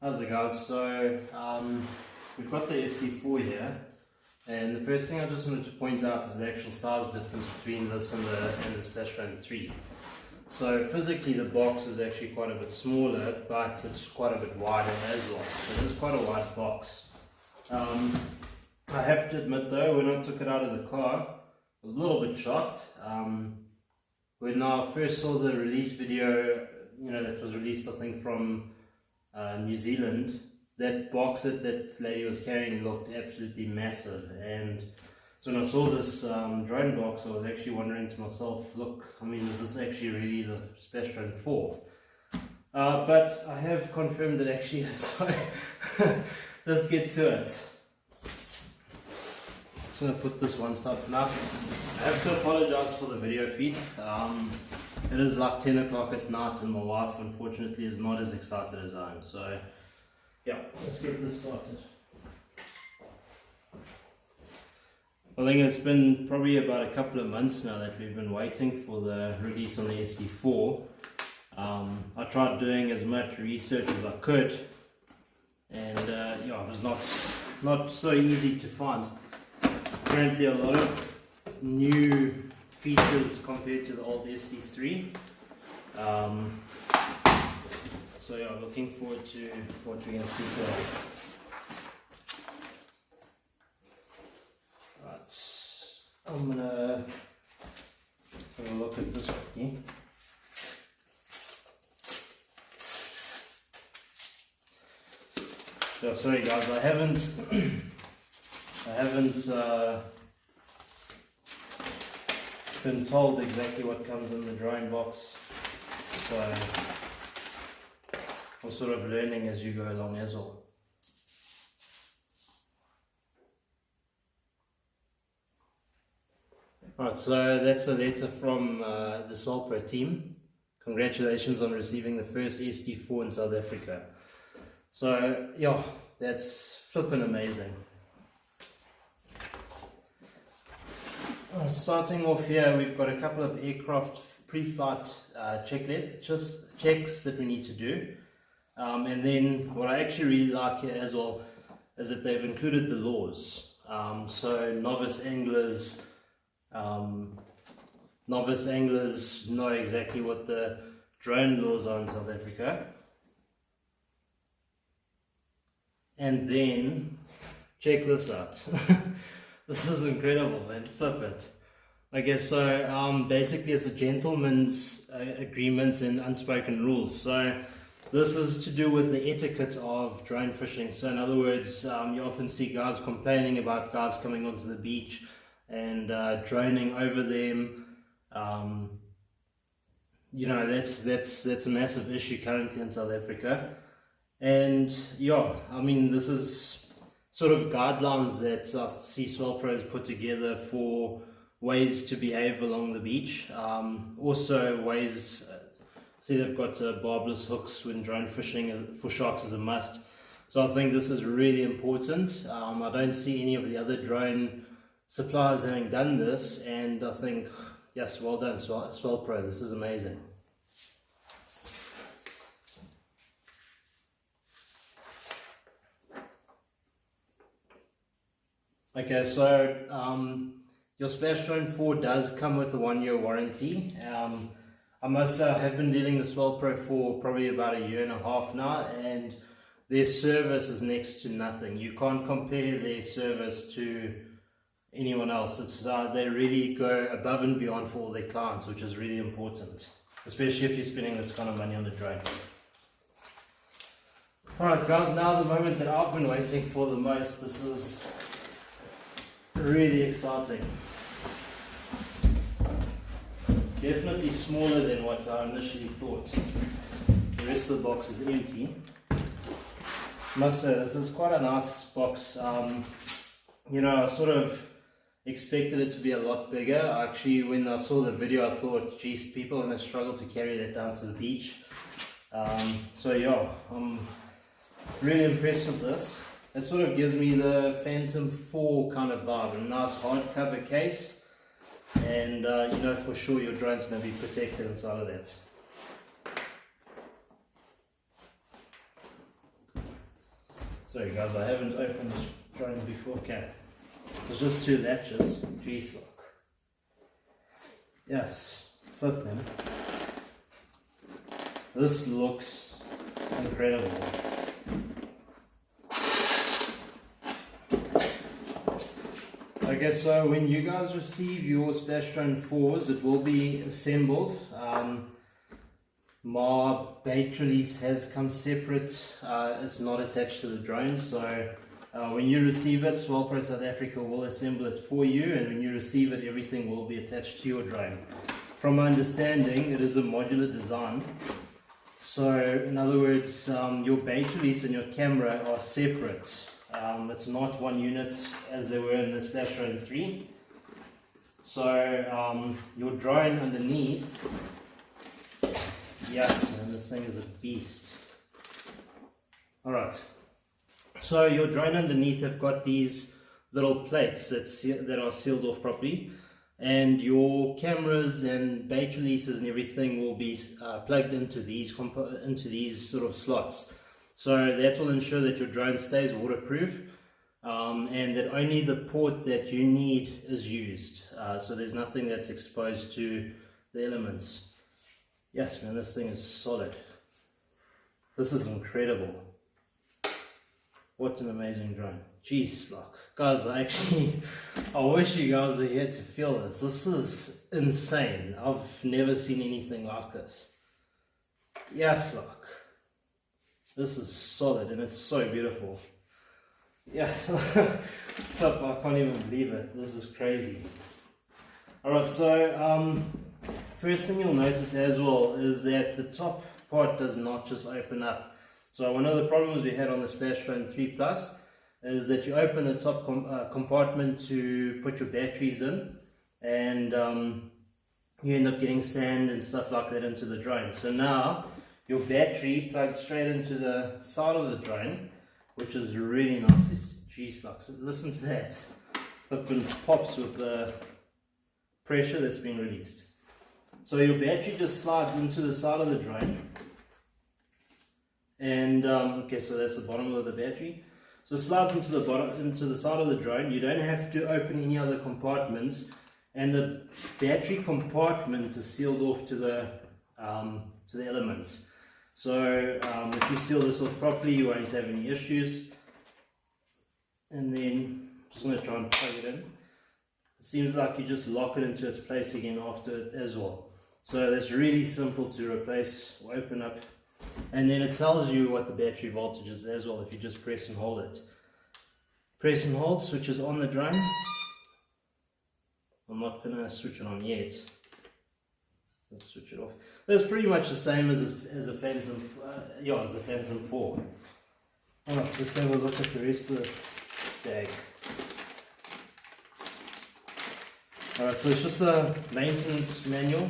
How's it, guys? So we've got the SD4 here, and the first thing I just wanted to point out is the actual size difference between this and the Splashdrone 3. So physically the box is actually quite a bit smaller, but it's quite a bit wider as well. So it is quite a wide box. I have to admit though, when I took it out of the car, I was a little bit shocked. When I first saw the release video, that was released I think from New Zealand, that box that lady was carrying looked absolutely massive, and so when I saw this drone box I was actually wondering to myself, look, is this actually really the Splashdrone 4? But I have confirmed it actually is, so let's get to it. I'm just going to put this one side for now. I have to apologize for the video feed. It is like 10 o'clock at night and my wife unfortunately is not as excited as I am. So yeah, let's get this started. I think it's been probably about a couple of months now that we've been waiting for the release on the SD4. I tried doing as much research as I could, and it was not so easy to find. Apparently a lot of new features compared to the old SD3. So yeah, looking forward to what we're going to see today. Right, I'm going to have a look at this quickly. So sorry guys, I haven't been told exactly what comes in the drone box, so I'm sort of learning as you go along as well. Alright, so that's a letter from the Swellpro team. Congratulations on receiving the first SD4 in South Africa. So yeah, that's flippin' amazing. Starting off here, we've got a couple of aircraft pre-flight checks that we need to do. And then what I actually really like here as well is that they've included the laws. So novice anglers know exactly what the drone laws are in South Africa. And then check this out. This is incredible, man. Flip it. Okay, so basically it's a gentleman's agreement and unspoken rules. So this is to do with the etiquette of drone fishing. So in other words, you often see guys complaining about guys coming onto the beach and droning over them. That's a massive issue currently in South Africa. And yeah, this is sort of guidelines that I see Swellpros put together for ways to behave along the beach. Also ways, see they've got barbless hooks when drone fishing for sharks is a must. So I think this is really important. I don't see any of the other drone suppliers having done this, and I think, yes, well done Swellpro, this is amazing. Okay, so your Splashdrone 4 does come with a 1-year warranty. I must say I have been dealing with Swellpro for probably about a year and a half now, and their service is next to nothing. You can't compare their service to anyone else. They really go above and beyond for all their clients, which is really important, especially if you're spending this kind of money on the drone. Alright guys, now the moment that I've been waiting for the most. This is really exciting. Definitely smaller than what I initially thought. The rest of the box is empty. I must say this is quite a nice box. I sort of expected it to be a lot bigger. Actually, when I saw the video I thought, geez, people are going to struggle to carry that down to the beach. So yeah, I'm really impressed with this. It sort of gives me the Phantom 4 kind of vibe, a nice hardcover case, and for sure your drone's going to be protected inside of that. Sorry guys, I haven't opened this drone before. Okay, it's just 2 latches. Jeez, look. Yes, flip them. This looks incredible. Okay, so when you guys receive your Splashdrone 4s, it will be assembled. My bait release has come separate. It's not attached to the drone, so when you receive it, Swellpro South Africa will assemble it for you, and when you receive it, everything will be attached to your drone. From my understanding, it is a modular design. So in other words, your bait release and your camera are separate. It's not one unit as they were in the Splashdrone 3. So your drone underneath, yes man, this thing is a beast. Alright, so your drone underneath have got these little plates that are sealed off properly, and your cameras and bait releases and everything will be plugged into these sort of slots. So that will ensure that your drone stays waterproof, and that only the port that you need is used. So there's nothing that's exposed to the elements. Yes man, this thing is solid. This is incredible. What an amazing drone. Jeez, look. Guys, I wish you guys were here to feel this. This is insane. I've never seen anything like this. Yes, look. This is solid and it's so beautiful. Yes, I can't even believe it. This is crazy. Alright, so first thing you'll notice as well is that the top part does not just open up. So one of the problems we had on the Splashdrone 3 Plus is that you open the top compartment to put your batteries in, and you end up getting sand and stuff like that into the drone. So now your battery plugs straight into the side of the drone, which is really nice. Jeez, listen to that. It pops with the pressure that's been released. So your battery just slides into the side of the drone, and okay, so that's the bottom of the battery. So it slides into the side of the drone. You don't have to open any other compartments, and the battery compartment is sealed off to the elements. So if you seal this off properly, you won't have any issues. And then I'm just going to try and plug it in. It seems like you just lock it into its place again after it as well. So that's really simple to replace or open up. And then it tells you what the battery voltage is as well if you just press and hold it. Press and hold switches on the drone. I'm not going to switch it on yet. Let's switch it off. That's pretty much the same as a Phantom, as the Phantom 4. Alright, let's have a look at the rest of the bag. Alright, so it's just a maintenance manual.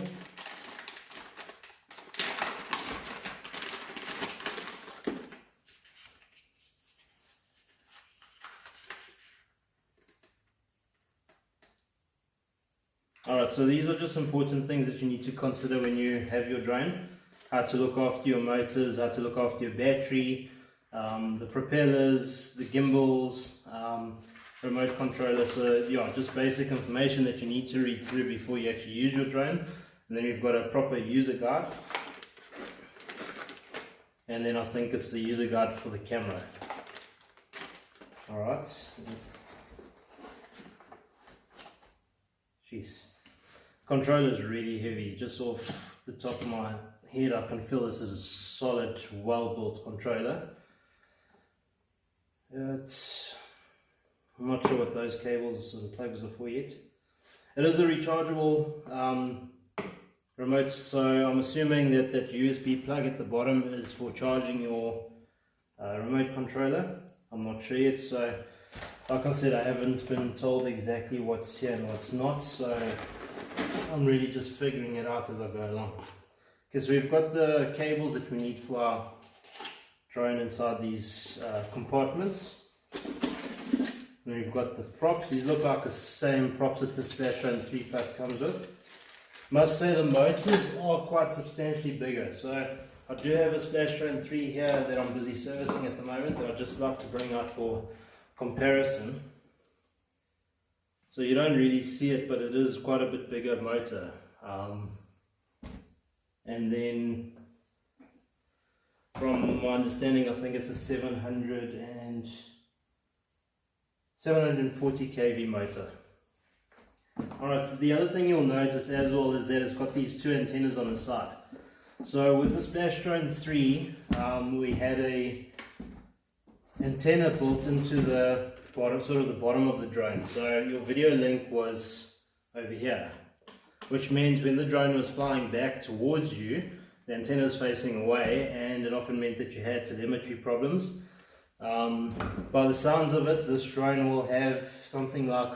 Alright, so these are just important things that you need to consider when you have your drone. How to look after your motors, how to look after your battery, the propellers, the gimbals, remote controller. So yeah, just basic information that you need to read through before you actually use your drone. And then you've got a proper user guide. And then I think it's the user guide for the camera. Alright. Jeez. Controller is really heavy. Just off the top of my head I can feel this is a solid, well built controller. I'm not sure what those cables and plugs are for yet. It is a rechargeable remote, so I'm assuming that that USB plug at the bottom is for charging your remote controller. I'm not sure yet, so like I said, I haven't been told exactly what's here and what's not, so I'm really just figuring it out as I go along. Okay, so we've got the cables that we need for our drone inside these compartments. And we've got the props. These look like the same props that the Splashdrone 3 Plus comes with. Must say the motors are quite substantially bigger. So I do have a Splashdrone 3 here that I'm busy servicing at the moment that I'd just like to bring out for comparison. So you don't really see it, but it is quite a bit bigger motor. And then from my understanding, I think it's a 740 kV motor. Alright, so the other thing you'll notice as well is that it's got these two antennas on the side. So with the Splashdrone 3, we had a antenna built into the bottom, sort of the bottom of the drone. So your video link was over here, which meant when the drone was flying back towards you, the antenna is facing away, and it often meant that you had telemetry problems. By the sounds of it, this drone will have something like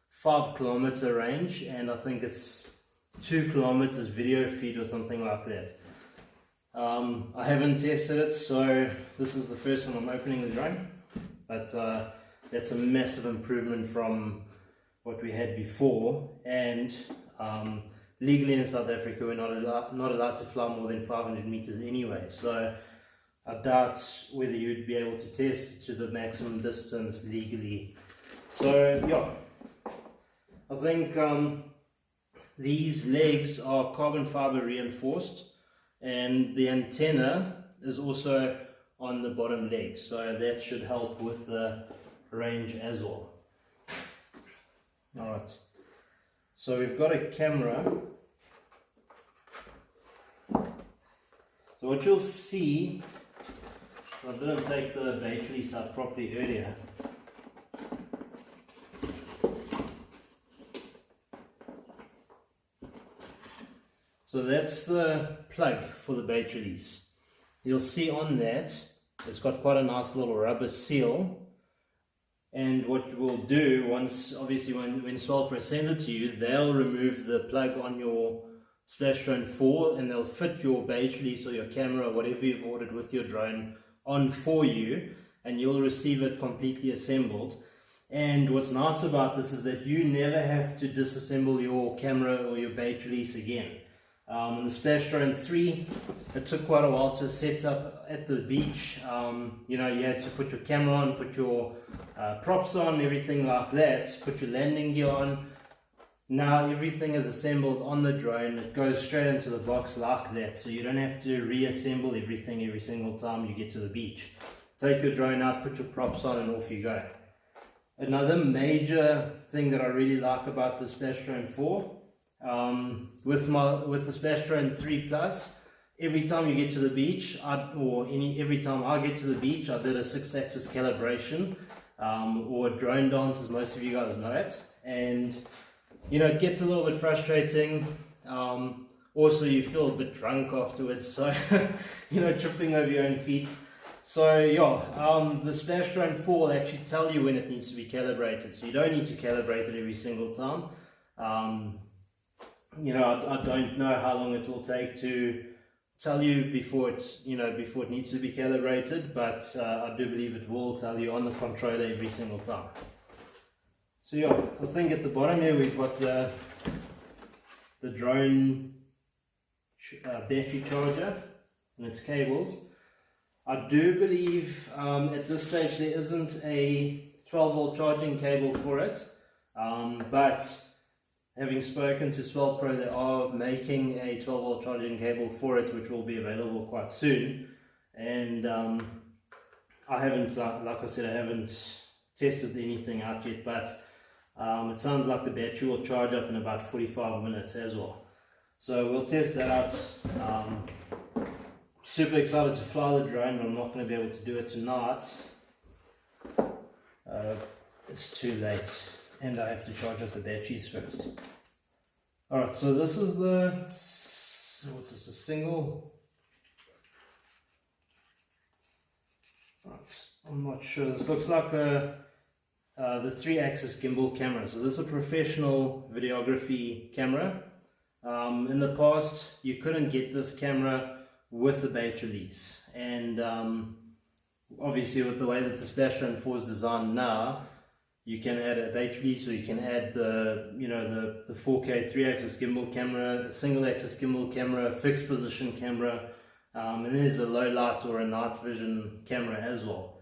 5 kilometer range, and I think it's 2 kilometers video feed or something like that. I haven't tested it, so this is the first time I'm opening the drone, but that's a massive improvement from what we had before. And legally in South Africa we're not allowed to fly more than 500 meters anyway, so I doubt whether you'd be able to test to the maximum distance legally. So yeah, I think these legs are carbon fiber reinforced, and the antenna is also on the bottom leg, so that should help with the range as well. Alright, so we've got a camera. So what you'll see, I didn't take the batteries out properly earlier. So that's the plug for the battery release. You'll see on that, it's got quite a nice little rubber seal. And what we'll do, once, obviously when Swellpro sends it to you, they'll remove the plug on your Splashdrone 4 and they'll fit your battery release or your camera or whatever you've ordered with your drone on for you, and you'll receive it completely assembled. And what's nice about this is that you never have to disassemble your camera or your battery release again. In the Splashdrone 3, it took quite a while to set up at the beach. You know, you had to put your camera on, put your props on, everything like that, put your landing gear on. Now everything is assembled on the drone. It goes straight into the box like that, so you don't have to reassemble everything every single time you get to the beach. Take your drone out, put your props on, and off you go. Another major thing that I really like about the Splashdrone 4, with the Splashdrone 3 Plus, every time you get to the beach, every time I get to the beach, I did a 6-axis calibration, or a drone dance, as most of you guys know it. And you know, it gets a little bit frustrating. Also, you feel a bit drunk afterwards, so you know, tripping over your own feet. So yeah, the Splashdrone 4 will actually tell you when it needs to be calibrated, so you don't need to calibrate it every single time. You know, I don't know how long it will take to tell you before it needs to be calibrated, but I do believe it will tell you on the controller every single time. So yeah, I think at the bottom here we've got the drone battery charger and its cables. I do believe at this stage there isn't a 12-volt charging cable for it, but having spoken to Swellpro, they are making a 12-volt charging cable for it, which will be available quite soon. And I haven't, like I said, I haven't tested anything out yet, but it sounds like the battery will charge up in about 45 minutes as well. So we'll test that out. Super excited to fly the drone, but I'm not going to be able to do it tonight. It's too late, and I have to charge up the batteries first. Alright, so this is what's this, a single? I'm not sure. This looks like the 3-axis gimbal camera. So this is a professional videography camera. In the past, you couldn't get this camera with the battery release, and obviously with the way that the Splashdrone 4 is designed now, you can add a battery release, or you can add the 4K 3-axis gimbal camera, a single-axis gimbal camera, fixed position camera. and there's a low light or a night vision camera as well.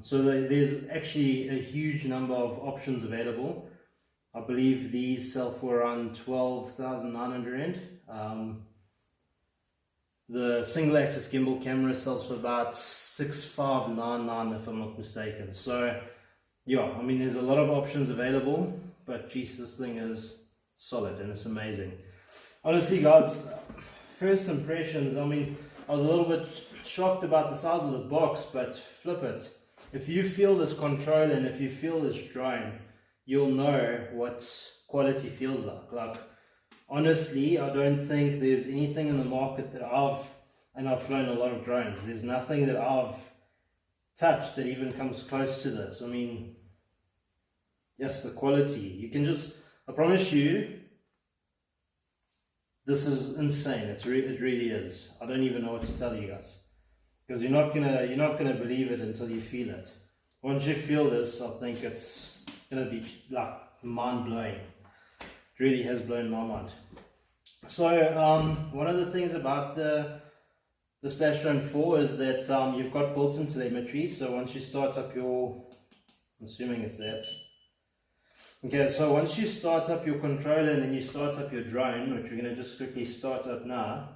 So there's actually a huge number of options available. I believe these sell for around 12,900 Rand. The single axis gimbal camera sells for about 6,599 if I'm not mistaken. So yeah, I mean there's a lot of options available, but geez, this thing is solid and it's amazing. Honestly guys, first impressions, I mean I was a little bit shocked about the size of the box, but flip it. If you feel this controller and if you feel this drone, you'll know what quality feels like. Like, honestly, I don't think there's anything in the market that I've flown a lot of drones, there's nothing that I've touched that even comes close to this. I mean, yes, the quality, you can just, I promise you, this is insane. It really is. I don't even know what to tell you guys, because you're not gonna believe it until you feel it. Once you feel this, I think it's gonna be like mind-blowing. It really has blown my mind. So one of the things about the Splashdrone 4 is that you've got built-in telemetry. So once you start up your, I'm assuming it's that. Okay, so once you start up your controller and then you start up your drone, which we're going to just quickly start up now,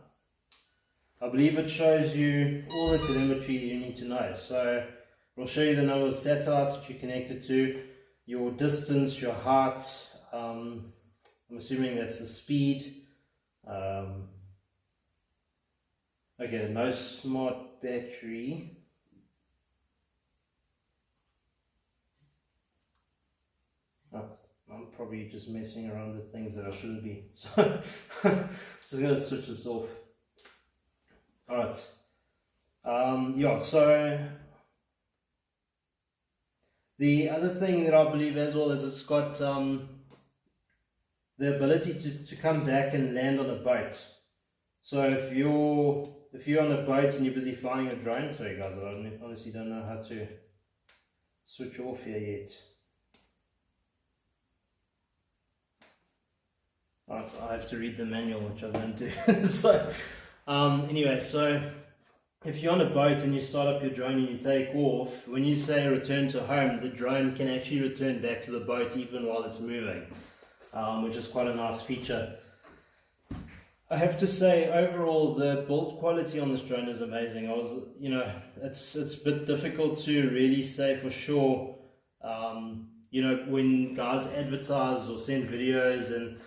I believe it shows you all the telemetry you need to know. So it'll show you the number of satellites that you're connected to, your distance, your height, I'm assuming that's the speed. Okay, no smart battery. Oh, I'm probably just messing around with things that I shouldn't be. So just going to switch this off. Alright. Yeah, so the other thing that I believe as well is it's got the ability to come back and land on a boat. So if you're on a boat and you're busy flying a drone, sorry guys, I honestly don't know how to switch off here yet. Alright, I have to read the manual, which I don't do. So anyway, so if you're on a boat and you start up your drone and you take off, when you say return to home, the drone can actually return back to the boat even while it's moving, which is quite a nice feature. I have to say, overall, the build quality on this drone is amazing. It's a bit difficult to really say for sure, when guys advertise or send videos and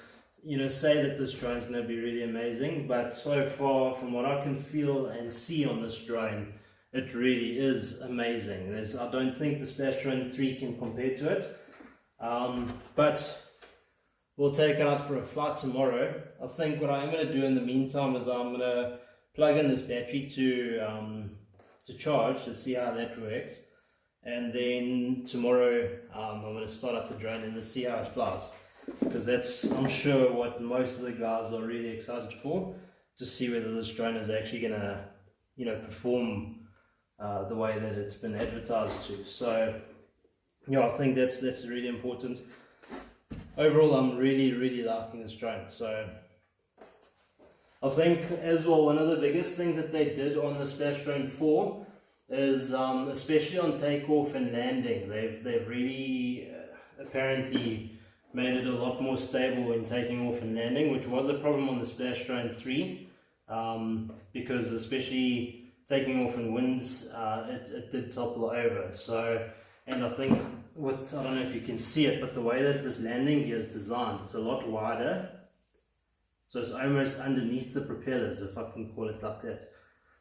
say that this drone is going to be really amazing, but so far from what I can feel and see on this drone, it really is amazing. I don't think the Splashdrone 3 can compare to it, but we'll take it out for a flight tomorrow. I think what I'm going to do in the meantime is I'm going to plug in this battery to charge to see how that works, and then tomorrow I'm going to start up the drone and see how it flies. Because that's, I'm sure, what most of the guys are really excited for, to see whether this drone is actually going to, perform the way that it's been advertised to. So, yeah, I think that's really important. Overall, I'm really liking this drone. So, I think as well, one of the biggest things that they did on the Splashdrone 4 is, especially on takeoff and landing, they've really apparently made it a lot more stable when taking off and landing, which was a problem on the Splashdrone 3, because especially taking off in winds, it did topple over. So, and I think I don't know if you can see it, but the way that this landing gear is designed, it's a lot wider, so it's almost underneath the propellers, if I can call it like that.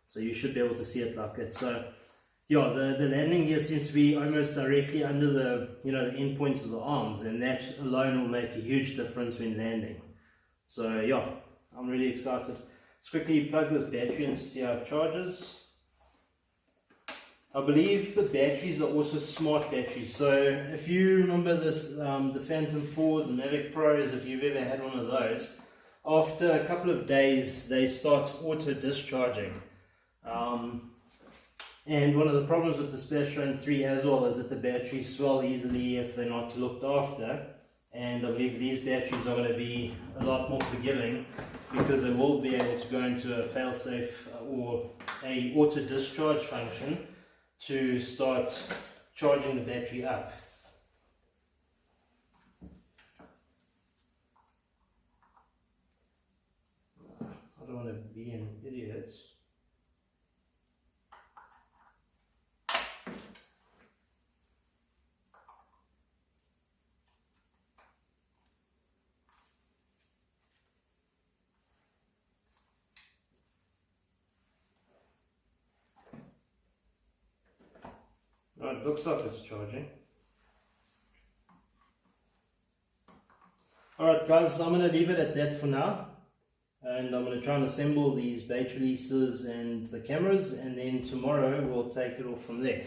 So you should be able to see it like that. So yeah, the landing gear seems to be almost directly under the the end points of the arms, and that alone will make a huge difference when landing. So yeah, I'm really excited. Let's quickly plug this battery in to see how it charges. I believe the batteries are also smart batteries. So if you remember this, the Phantom 4s and Mavic Pros, if you've ever had one of those, after a couple of days they start auto discharging. And one of the problems with the Splashdrone 3 as well is that the batteries swell easily if they're not looked after. And I believe these batteries are going to be a lot more forgiving, because they will be able to go into a fail-safe or a auto discharge function to start charging the battery up. I don't want to be an idiot. Right, it looks like it's charging. Alright guys, I'm going to leave it at that for now. And I'm going to try and assemble these bait releases and the cameras, and then tomorrow we'll take it off from there.